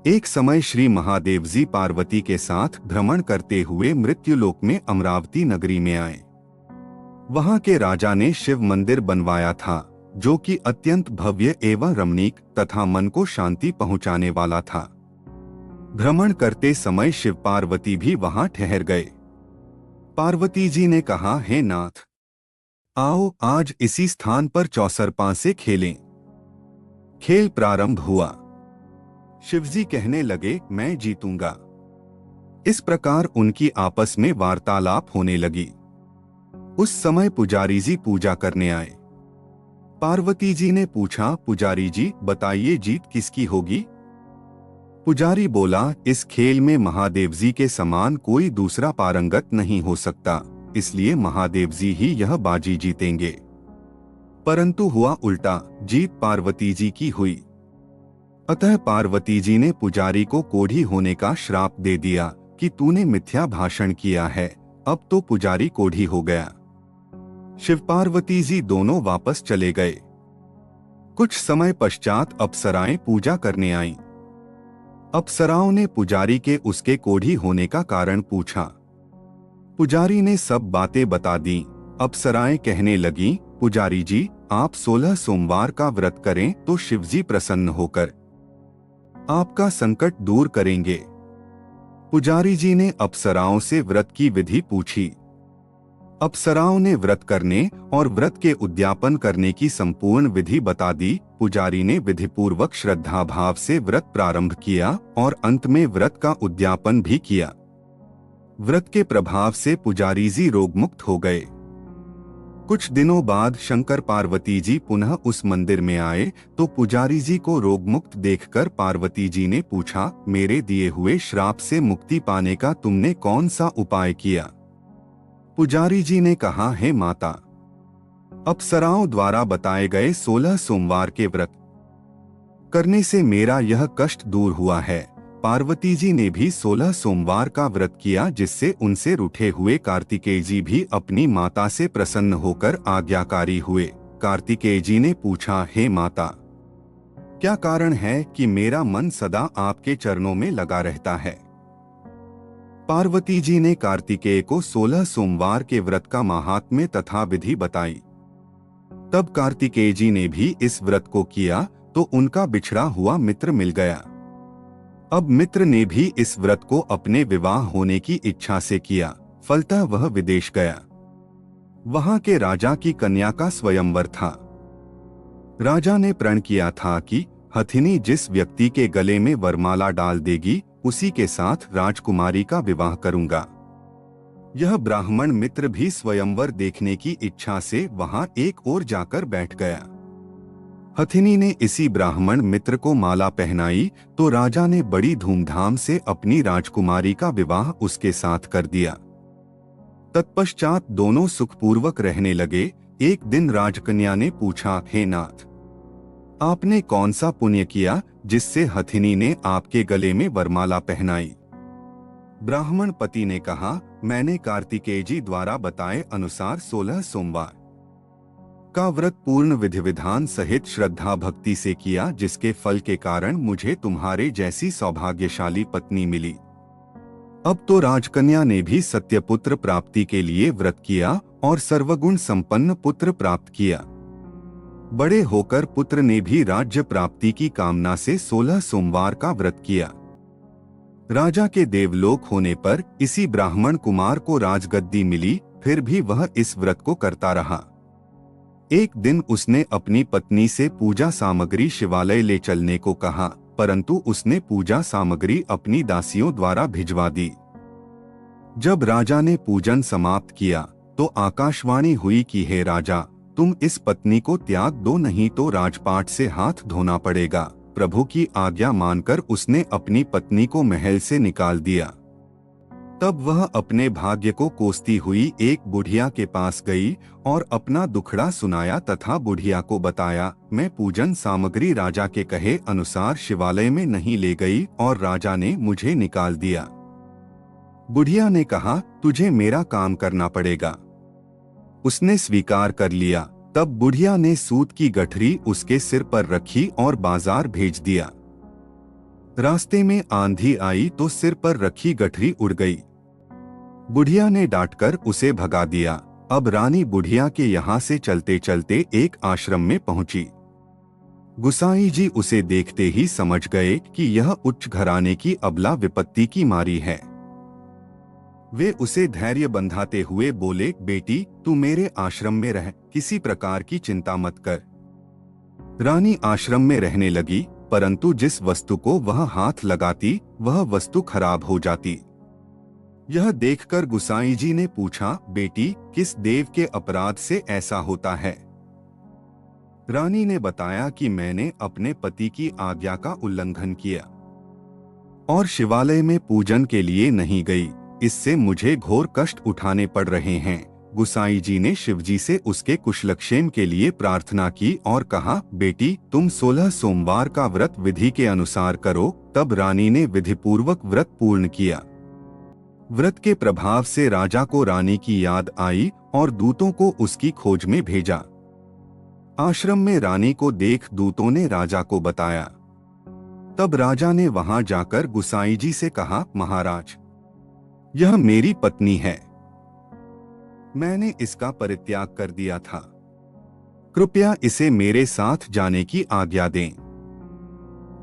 एक समय श्री महादेव जी पार्वती के साथ भ्रमण करते हुए मृत्युलोक में अमरावती नगरी में आए। वहां के राजा ने शिव मंदिर बनवाया था, जो कि अत्यंत भव्य एवं रमणीक तथा मन को शांति पहुंचाने वाला था। भ्रमण करते समय शिव पार्वती भी वहां ठहर गए। पार्वती जी ने कहा, हे नाथ, आओ आज इसी स्थान पर चौसरपा से खेलें। खेल प्रारंभ हुआ। शिवजी कहने लगे, मैं जीतूंगा। इस प्रकार उनकी आपस में वार्तालाप होने लगी। उस समय पुजारी जी पूजा करने आए। पार्वती जी ने पूछा, पुजारी जी बताइए जीत किसकी होगी? पुजारी बोला, इस खेल में महादेव जी के समान कोई दूसरा पारंगत नहीं हो सकता, इसलिए महादेव जी ही यह बाजी जीतेंगे। परंतु हुआ उल्टा, जीत पार्वती जी की हुई। अतः पार्वती जी ने पुजारी को कोढ़ी होने का श्राप दे दिया कि तूने मिथ्या भाषण किया है। अब तो पुजारी कोढ़ी हो गया। शिव पार्वती जी दोनों वापस चले गए। कुछ समय पश्चात अप्सराएं पूजा करने आईं। अप्सराओं ने पुजारी के उसके कोढ़ी होने का कारण पूछा। पुजारी ने सब बातें बता दी। अप्सराएं कहने लगीं, पुजारी जी आप 16 सोमवार का व्रत करें तो शिवजी प्रसन्न होकर आपका संकट दूर करेंगे। पुजारी जी ने अप्सराओं से व्रत की विधि पूछी। अप्सराओं ने व्रत करने और व्रत के उद्यापन करने की संपूर्ण विधि बता दी। पुजारी ने विधिपूर्वक श्रद्धा भाव से व्रत प्रारंभ किया और अंत में व्रत का उद्यापन भी किया। व्रत के प्रभाव से पुजारी जी रोगमुक्त हो गए। कुछ दिनों बाद शंकर पार्वती जी पुनः उस मंदिर में आए तो पुजारी जी को रोगमुक्त देखकर पार्वती जी ने पूछा, मेरे दिए हुए श्राप से मुक्ति पाने का तुमने कौन सा उपाय किया? पुजारी जी ने कहा, हे माता, अप्सराओं द्वारा बताए गए 16 सोमवार के व्रत करने से मेरा यह कष्ट दूर हुआ है। पार्वती जी ने भी 16 सोमवार का व्रत किया, जिससे उनसे रूठे हुए कार्तिकेय जी भी अपनी माता से प्रसन्न होकर आज्ञाकारी हुए। कार्तिकेय जी ने पूछा, हे माता, क्या कारण है कि मेरा मन सदा आपके चरणों में लगा रहता है? पार्वती जी ने कार्तिकेय को 16 सोमवार के व्रत का महात्म्य तथा विधि बताई। तब कार्तिकेय जी ने भी इस व्रत को किया तो उनका बिछड़ा हुआ मित्र मिल गया। अब मित्र ने भी इस व्रत को अपने विवाह होने की इच्छा से किया। फलतः वह विदेश गया। वहां के राजा की कन्या का स्वयंवर था। राजा ने प्रण किया था कि हथिनी जिस व्यक्ति के गले में वरमाला डाल देगी उसी के साथ राजकुमारी का विवाह करूंगा। यह ब्राह्मण मित्र भी स्वयंवर देखने की इच्छा से वहां एक ओर जाकर बैठ गया। हथिनी ने इसी ब्राह्मण मित्र को माला पहनाई तो राजा ने बड़ी धूमधाम से अपनी राजकुमारी का विवाह उसके साथ कर दिया। तत्पश्चात दोनों सुखपूर्वक रहने लगे। एक दिन राजकन्या ने पूछा, हे नाथ, आपने कौन सा पुण्य किया जिससे हथिनी ने आपके गले में वरमाला पहनाई? ब्राह्मण पति ने कहा, मैंने कार्तिकेय जी द्वारा बताए अनुसार 16 सोमवार का व्रत पूर्ण विधि विधान सहित श्रद्धा भक्ति से किया, जिसके फल के कारण मुझे तुम्हारे जैसी सौभाग्यशाली पत्नी मिली। अब तो राजकन्या ने भी सत्यपुत्र प्राप्ति के लिए व्रत किया और सर्वगुण संपन्न पुत्र प्राप्त किया। बड़े होकर पुत्र ने भी राज्य प्राप्ति की कामना से 16 सोमवार का व्रत किया। राजा के देवलोक होने पर इसी ब्राह्मण कुमार को राजगद्दी मिली, फिर भी वह इस व्रत को करता रहा। एक दिन उसने अपनी पत्नी से पूजा सामग्री शिवालय ले चलने को कहा, परंतु उसने पूजा सामग्री अपनी दासियों द्वारा भिजवा दी। जब राजा ने पूजन समाप्त किया तो आकाशवाणी हुई कि हे राजा, तुम इस पत्नी को त्याग दो, नहीं तो राजपाट से हाथ धोना पड़ेगा। प्रभु की आज्ञा मानकर उसने अपनी पत्नी को महल से निकाल दिया। तब वह अपने भाग्य को कोसती हुई एक बुढ़िया के पास गई और अपना दुखड़ा सुनाया तथा बुढ़िया को बताया, मैं पूजन सामग्री राजा के कहे अनुसार शिवालय में नहीं ले गई और राजा ने मुझे निकाल दिया। बुढ़िया ने कहा, तुझे मेरा काम करना पड़ेगा। उसने स्वीकार कर लिया। तब बुढ़िया ने सूत की गठरी उसके सिर पर रखी और बाजार भेज दिया। रास्ते में आंधी आई तो सिर पर रखी गठरी उड़ गई। बुढ़िया ने डांटकर उसे भगा दिया। अब रानी बुढ़िया के यहाँ से चलते चलते एक आश्रम में पहुंची। गुसाई जी उसे देखते ही समझ गए कि यह उच्च घराने की अबला विपत्ति की मारी है। वे उसे धैर्य बंधाते हुए बोले, बेटी तू मेरे आश्रम में रह, किसी प्रकार की चिंता मत कर। रानी आश्रम में रहने लगी, परंतु जिस वस्तु को वह हाथ लगाती वह वस्तु खराब हो जाती। यह देखकर गुसाई जी ने पूछा, बेटी किस देव के अपराध से ऐसा होता है? रानी ने बताया कि मैंने अपने पति की आज्ञा का उल्लंघन किया और शिवालय में पूजन के लिए नहीं गई, इससे मुझे घोर कष्ट उठाने पड़ रहे हैं। गुसाई जी ने शिवजी से उसके कुशलक्षेम के लिए प्रार्थना की और कहा, बेटी तुम 16 सोमवार का व्रत विधि के अनुसार करो। तब रानी ने विधिपूर्वक व्रत पूर्ण किया। व्रत के प्रभाव से राजा को रानी की याद आई और दूतों को उसकी खोज में भेजा। आश्रम में रानी को देख दूतों ने राजा को बताया। तब राजा ने वहां जाकर गुसाई जी से कहा, महाराज यह मेरी पत्नी है, मैंने इसका परित्याग कर दिया था, कृपया इसे मेरे साथ जाने की आज्ञा दें।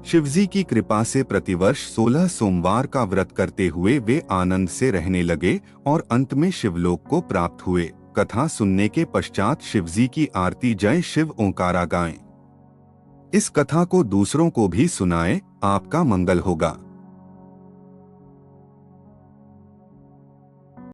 शिवजी की कृपा से प्रतिवर्ष 16 सोमवार का व्रत करते हुए वे आनंद से रहने लगे और अंत में शिवलोक को प्राप्त हुए। कथा सुनने के पश्चात शिवजी की आरती जय शिव ओंकारा गाएं। इस कथा को दूसरों को भी सुनाएं, आपका मंगल होगा।